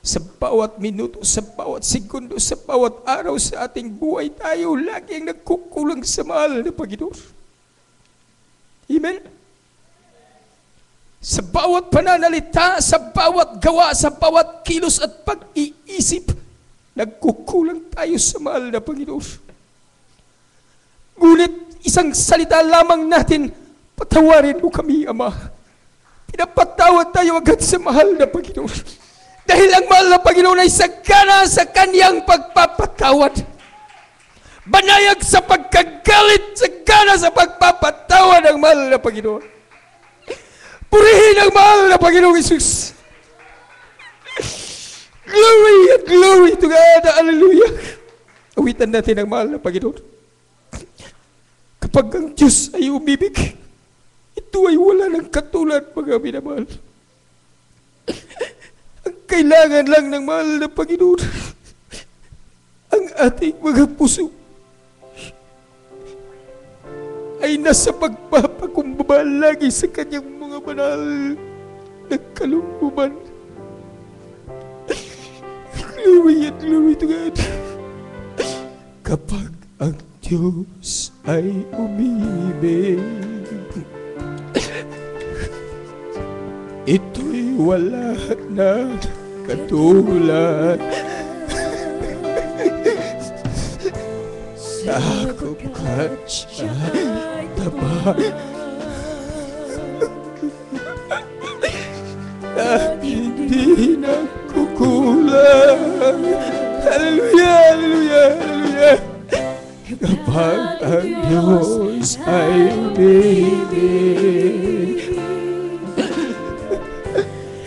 Sa bawat minuto, sa bawat segundo, sa bawat araw sa ating buhay, tayo laging nagkukulang sa mahal na Panginoon. Amen? Sa bawat pananalita, sa bawat gawa, sa bawat kilos at pag-iisip, nagkukulang tayo sa mahal na Panginoon. Ngunit isang salita lamang natin, patawarin mo kami, Ama. Pinapatawad tayo agad sa mahal na Panginoon. Dahil ang mahal na Panginoon ay sagana sa Kanyang pagpapatawad. Banayag sa pagkagalit, sagana sa pagpapatawad ng mahal na Panginoon. Purihin ang mahal na Panginoong Jesus. Glory and glory to God. Hallelujah. Awitan natin ang mahal na Panginoon. Kapag ang Diyos ay umibig, ito ay wala ng katulad, mga minamahal. Ang kailangan lang ng mahal na Panginoon, ang ating mga puso ay nasa pagpapakumbaba lagi sa kanyang mga banal na kalooban. Glory and glory to God. Kapag ang Diyos ay umibig, ito'y wala na katulad. Sapagkat siya'y tapat at hindi nagkukulang. Hallelujah, hallelujah, hallelujah. Kapag ang Diyos ay umibig,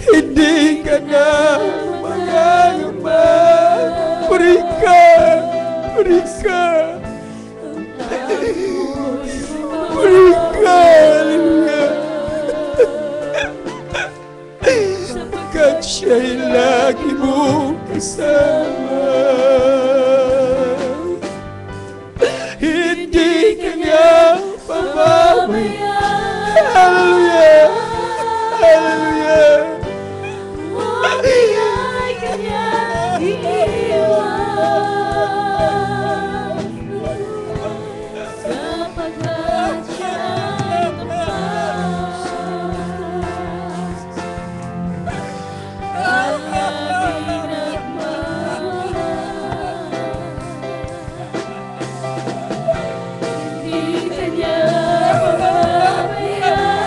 hindi ka na magagamba. Puri ka, puri ka, puri ka, hallelujah. Sapagkat siya'y lagi mong kasama, hindi ka niya pababayaan. Hallelujah, hallelujah. Ay kanya iiwan, sapagkat siya'y tapat at laging nagmamahal. Hindi kanya pababayaan.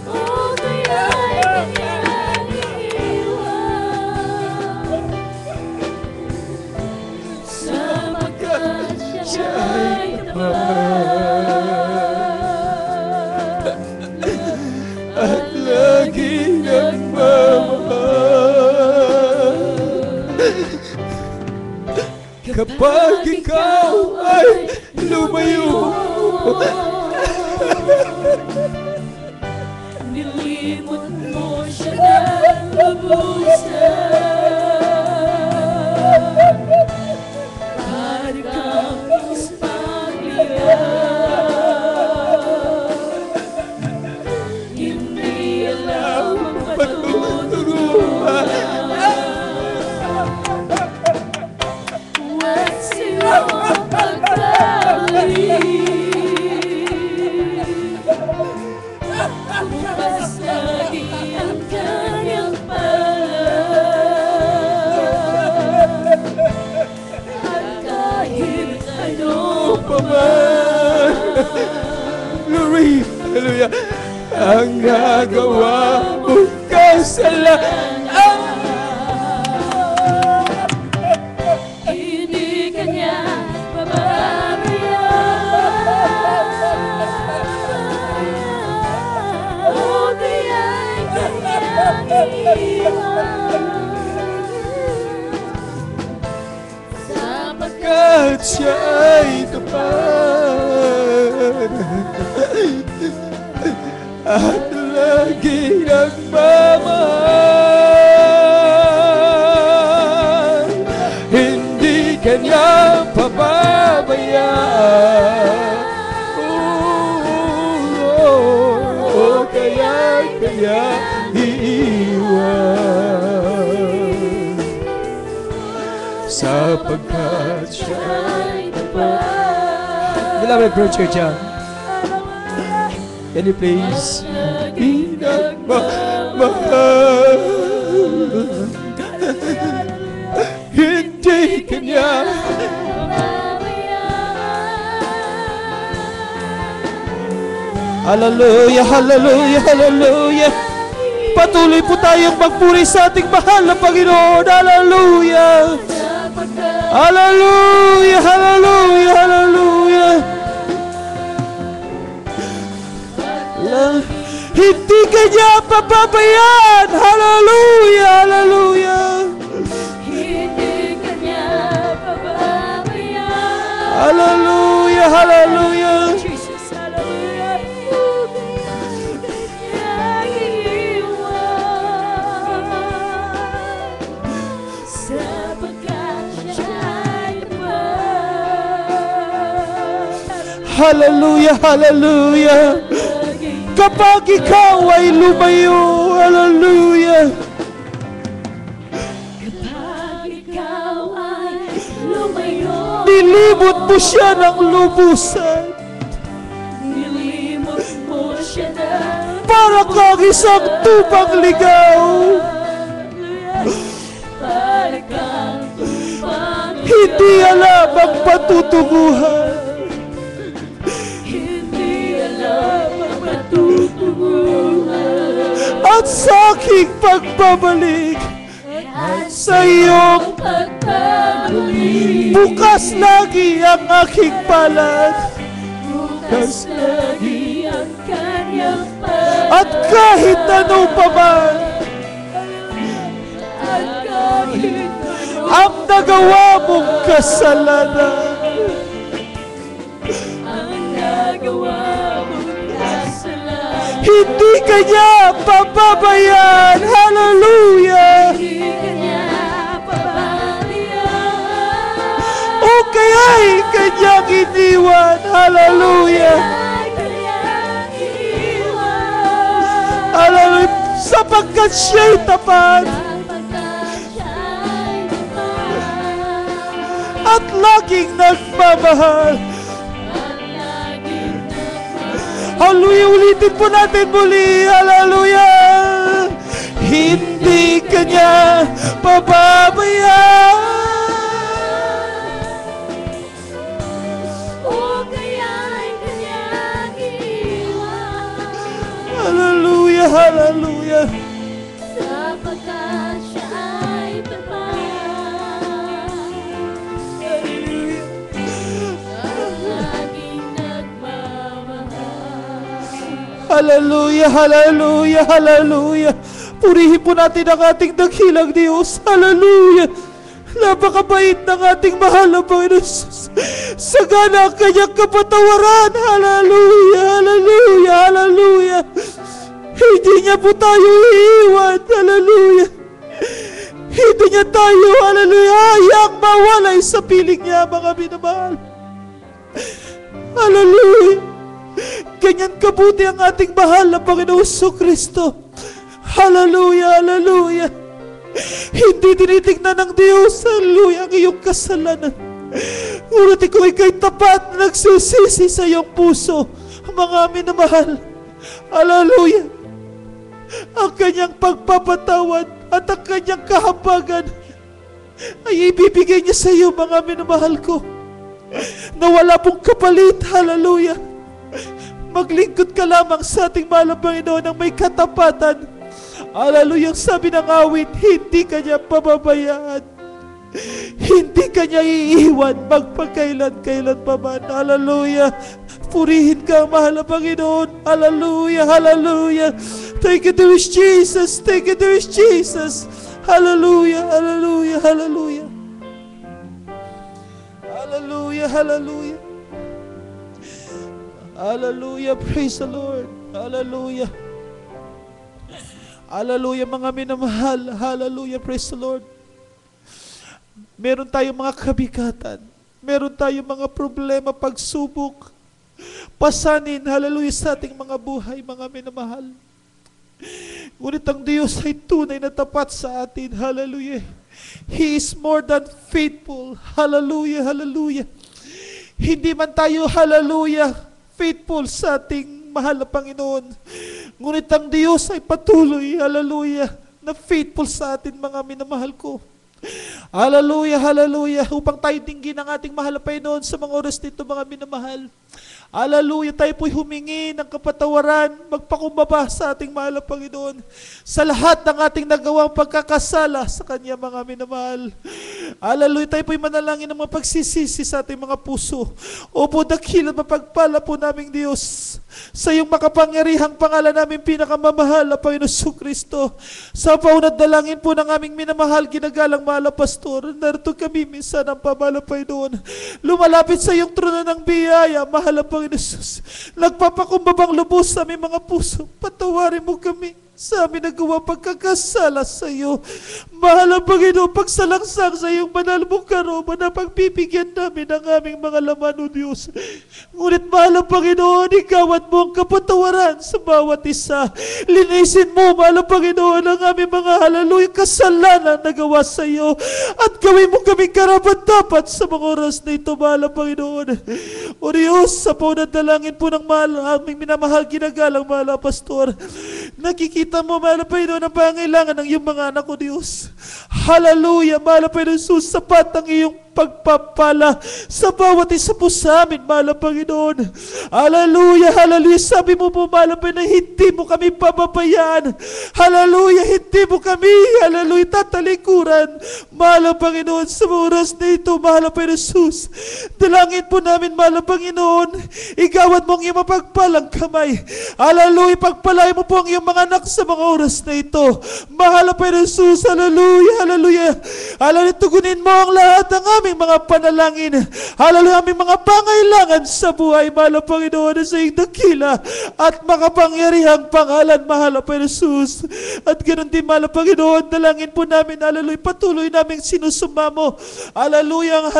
O kaya'y kanyang iiwan, sapagkat siya'y tapat At laging nagmamahal. Kapag ikaw ay lumayo, nilimot mo siya ng lubusan. Para kang ispagliyan, hindi alam ang patuturuan. Huwag silang pagkamali, bukas lagi ang kanyang palad. At kahit ano pa man, glory, hallelujah, ang nagawa mong kasalanan. hindi kanya pababayaan. O kaya'y kanyang iiwan, sapagkat At siya ay tapat at lagi nagmamahal, hindi kanya pababayaan. Kaya iiwan, sapagkat siya ay tapat. Beloved Bro Church, can you please? Pinagmamahal, hindi kanya Hallelujah, hallelujah, hallelujah. Patuloy po tayong magpuri sa ating mahal na Panginoon. Hallelujah. Hallelujah, hallelujah, hallelujah. Hindi kanya papabayaan. Hallelujah, hallelujah. Hindi kanya pababayaan. Hallelujah, hallelujah. Jesus, hallelujah. Kanyang iniwan, sapagkat siya'y naman. Hallelujah, hallelujah. Kapag ikaw ay lumayo, hallelujah. Kapag ikaw ay lumayo, Nilimot mo siya ng lubusan. nilimot mo siya na Para kang isang tupang ligaw. para kang tumpang Hindi alam ang patutunguhan. hindi alam ang matutunguhan. At sa aking pagbabalik At sa iyong pagpabalik, bukas lagi ang aking palad. bukas lagi ang kanyang At kahit ano pa man at kahit ano ang nagawa mong kasalanan, ang nagawa mong kasalanan, hindi kanya pababayaan. Hallelujah! hindi kanya pababayaan. O kaya'y kanyang iniwan. Hallelujah! Ay kanyang iniwan, Hallelujah! Sapagkat siya'y tapat sapagkat siya'y naman, at laging nagmamahal. at laging nagmamahal. Hallelujah! Ulitin po natin muli. Hallelujah! Hindi kanya pababayaan. O kaya'y kanyang iniwan, Hallelujah! Hallelujah! sapagkat siya ay tapat, at laging nagmamahal. Hallelujah! Hallelujah! Hallelujah! Purihin po natin ang ating dakilang Diyos. Hallelujah! Napakabait ng ating mahal na Panginoon Jesus. Sagana ang kanyang kapatawaran. Hallelujah! Hallelujah! Hallelujah! Hindi niya po tayo iiwan. Hallelujah! Hindi niya tayo, hallelujah, hayang mawalay sa piling niya, mga minamahal. Hallelujah! Ganyan kabuti ang ating mahal na Panginoon Kristo. Hallelujah! Hallelujah! Hindi tinitignan ng Diyos, hallelujah, ang iyong kasalanan. Ngunit ikaw ay kay tapat na nagsisisi sa iyong puso, mga minamahal. Hallelujah! Ang kanyang pagpapatawad at ang kanyang kahabagan ay ibibigay niya sa iyo, mga minamahal ko, na wala pong kapalit. Hallelujah! Maglingkod ka lamang sa ating mahal na Panginoon ng may katapatan. Hallelujah! Sabi ng awit, hindi kanya pababayaan, hindi kanya iiwan magpakailan-kailan pa man. Hallelujah! Purihin ka, mahal na Panginoon. Hallelujah! Hallelujah! Thank you, dearest Jesus. Thank you, dearest Jesus. Hallelujah! Hallelujah! Hallelujah! Hallelujah! Hallelujah! Hallelujah! Praise the Lord! Hallelujah! Hallelujah, mga minamahal. Hallelujah, praise the Lord. Meron tayong mga kabigatan. Meron tayong mga problema, pagsubok, pasanin, hallelujah, sa ating mga buhay, mga minamahal. Ngunit ang Diyos ay tunay na tapat sa atin. Hallelujah. He is more than faithful. Hallelujah, hallelujah. Hindi man tayo, hallelujah, faithful sa ating mahal na Panginoon, ngunit ang Diyos ay patuloy, hallelujah, na faithful sa atin, mga minamahal ko. Hallelujah, hallelujah, upang tayo dinggin ang ating mahal na Panginoon sa mga oras nito, mga minamahal. Hallelujah, tayo po'y humingi ng kapatawaran, magpakumbaba sa ating mahal na Panginoon sa lahat ng ating nagawang pagkakasala sa Kanya, mga minamahal. Hallelujah, tayo po'y manalangin ng mga pagsisisi sa ating mga puso. Opo, dakilat mapagpala po naming Diyos. Sa iyong makapangyarihang pangalan namin pinakamamahal na Panginoon Kristo. Sa paunat dalangin po ng aming minamahal, ginagalang mahal na pastor, narito kami minsan ang pamahal na Panginoon. Lumalapit sa iyong trono ng biyaya, mahal na Panginoon Jesus. Nagpapakumbabang lubos sa aming mga puso. Patawarin mo kami sa amin nagawa pagkakasala sa iyo. Mahal na Panginoon, pagsalangsang sa iyong banal mong karoba na pagbibigyan namin ang aming mga laman, O Diyos. Ngunit mahal na Panginoon, igawad mo ang kapatawaran sa bawat isa. Linisin mo, mahal na Panginoon, ang aming mga hallelujah kasalanan na gawa sa iyo. At gawin mo kami karapat-dapat sa mga oras na ito, mahal na Panginoon. O Diyos, sa paunadalangin po ng aming minamahal, ginagalang mahal na pastor, nakikita mo, mahal na Panginoon, ang pangailangan ng iyong mga anak, O Diyos. Hallelujah, mahal na Panginoon, sapat ang iyong pagpapala sa bawat isa po sa amin, mahal na Panginoon. Hallelujah, hallelujah. Sabi mo po, mahal na Panginoon, hindi mo kami pababayaan. Hallelujah, hindi mo kami, hallelujah, tatalikuran. Mahal na Panginoon, sa oras na ito, mahal na Panginoon Jesus, dalangin po namin, mahal na Panginoon, igawad mo ang iyong mapagpalang kamay. Hallelujah, pagpalay mo po ang iyong mga anak sa mga oras na ito. Mahal na Panginoon Jesus, hallelujah, hallelujah. Hallelujah, tugunin mo ang lahat ng aming mga panalangin. Hallelujah, aming mga pangailangan sa buhay, mahal na Panginoon, sa iyong dakila at makapangyarihang pangalan, mahal na Panginoon Jesus. At ganoon din, mahal na Panginoon, dalangin po namin, hallelujah, patuloy namin sinusumamo, hallelujah,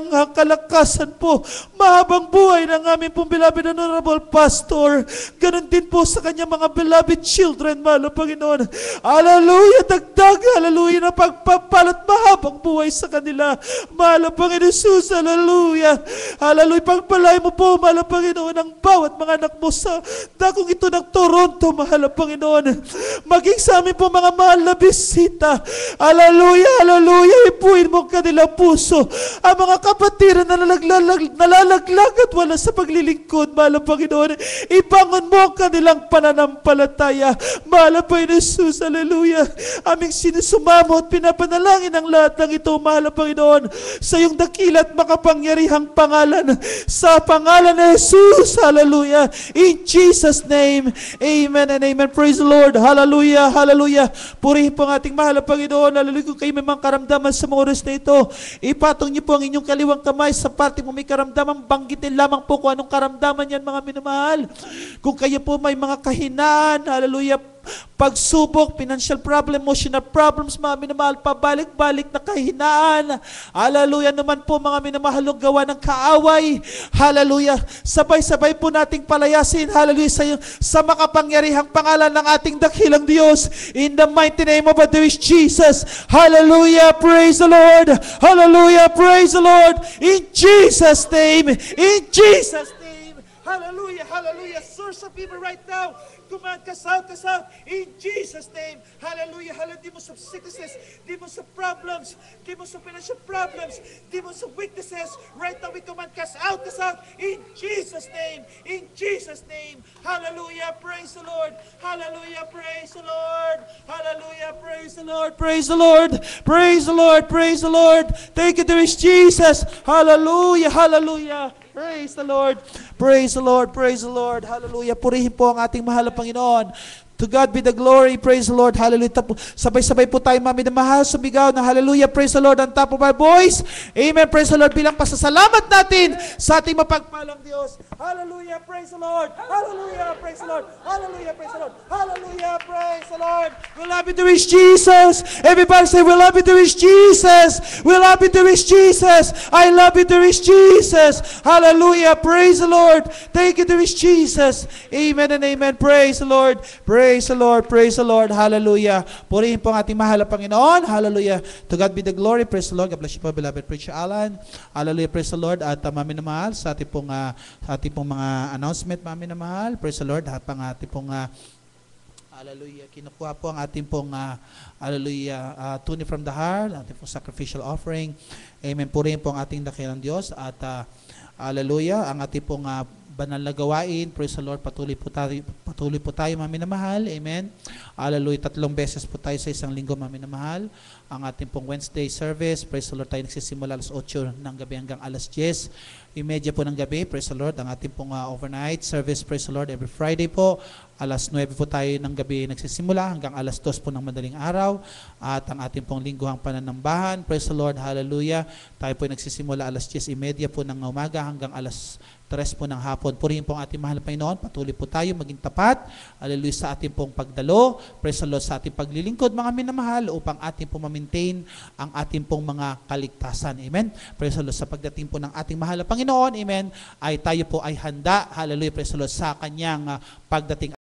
ang kalakasan po, mahabang buhay ng aming pong beloved honorable pastor. Ganoon din po sa kanyang mga beloved children, mahal na Panginoon. Hallelujah, dagdag, hallelujah, na pagpapalot mahabang buhay sa kanila, mahal na Panginoon Jesus, hallelujah. Hallelujah, pagpalay mo po, mahal na Panginoon, ang bawat mga anak mo sa dakong ito ng Toronto, mahal na Panginoon. Maging sa amin po mga mahal na bisita. Hallelujah, hallelujah, ipuin mo kanilang puso. Ang mga kapatiran na nalalaglag at wala sa paglilingkod, mahal na Panginoon, ibangon mo ang kanilang pananampalataya. Mahal na Panginoon Jesus, hallelujah. Aming sinusumamo at pinapanalangin ang lahat ng ito, mahal na Panginoon, sa iyong dakila at makapangyarihang pangalan, sa pangalan ni Jesus, hallelujah. In Jesus' name, amen and amen. Praise the Lord, hallelujah, hallelujah. Purihin po ang ating mahal na Panginoon, hallelujah. Kung kayo may mga karamdaman sa mga oras na ito, ipatong niyo po ang inyong kaliwang kamay sa parte mo may karamdaman, banggitin lamang po kung anong karamdaman yan, mga minamahal. Kung kayo po may mga kahinaan, hallelujah, pagsubok, financial problem, emotional problems, mga minamahal, pabalik-balik na kahinaan, hallelujah, naman po mga minamahal, gawa ng kaaway, hallelujah, sabay-sabay po nating palayasin, hallelujah, sa makapangyarihang pangalan ng ating dakilang Diyos, in the mighty name of our dear Jesus, hallelujah, praise the Lord, hallelujah, praise the Lord, in Jesus' name, hallelujah, hallelujah. Source of evil right now, command, cast out, in Jesus' name. Hallelujah, hallelujah. Demons of sicknesses, demons of problems, demons of financial problems, demons of weaknesses, right now we command, cast out, in Jesus' name. In Jesus' name. Hallelujah, praise the Lord. Hallelujah, praise the Lord. Hallelujah, praise the Lord. Praise the Lord. Praise the Lord. Praise the Lord. Thank you, there is Jesus. Hallelujah, hallelujah. Praise the Lord. Praise the Lord. Praise the Lord. Hallelujah. Purihin po ang ating mahal na Panginoon. To God be the glory. Praise the Lord. Hallelujah. Sabay-sabay po tayo, mami na mahal, sumigaw na hallelujah. Praise the Lord on top of our voice. Amen. Praise the Lord bilang pasasalamat natin sa ating mapagpalang Diyos. Hallelujah. Praise the Lord. Hallelujah. Praise the Lord. Hallelujah. Praise the Lord. Hallelujah. Praise the Lord. We love you, there is Jesus. Everybody say, we love you, there is Jesus. We love you, there is Jesus. I love you, there is Jesus. Hallelujah. Praise the Lord. Thank you, there is Jesus. Amen and amen. Praise the Lord. Praise the Lord, praise the Lord, hallelujah. Purihin po ang ating mahal na Panginoon, hallelujah. To God be the glory, praise the Lord. God bless you po, beloved Preacher Alan. Hallelujah, praise the Lord. At mami na mahal, sa ating pong mga announcement, mami na mahal, praise the Lord. At pang ating pong, hallelujah, kinukuha po ang ating pong, hallelujah, tuni from the heart, ating pong sacrificial offering. Amen, purihin po ang ating dakilang Diyos. At, hallelujah, ang ating pong banal na gawain. Praise the Lord. Patuloy po tayo, mga minamahal. Amen. Hallelujah. 3 beses po tayo sa isang linggo, mga minamahal. Ang ating pong Wednesday service, praise the Lord, tayo nagsisimula alas 8 ng gabi hanggang alas 10:30 po ng gabi, praise the Lord. Ang ating pong overnight service, praise the Lord, every Friday po, alas 9 po tayo ng gabi nagsisimula hanggang alas 2 po ng madaling araw. At ang ating pong lingguhang pananambahan, praise the Lord, hallelujah, tayo po nagsisimula alas 10:30 po ng umaga hanggang alas 3 po ng hapon. Purihin po ang ating mahal na Panginoon. Patuloy po tayo maging tapat. Hallelujah, sa ating pong pagdalo. Praise the Lord, sa ating paglilingkod, mga minamahal, upang ating pong ma-maintain ang ating pong mga kaligtasan. Amen. Praise the Lord, sa pagdating po ng ating mahal na Panginoon, amen, ay tayo po ay handa. Hallelujah, praise the Lord, sa kanyang pagdating.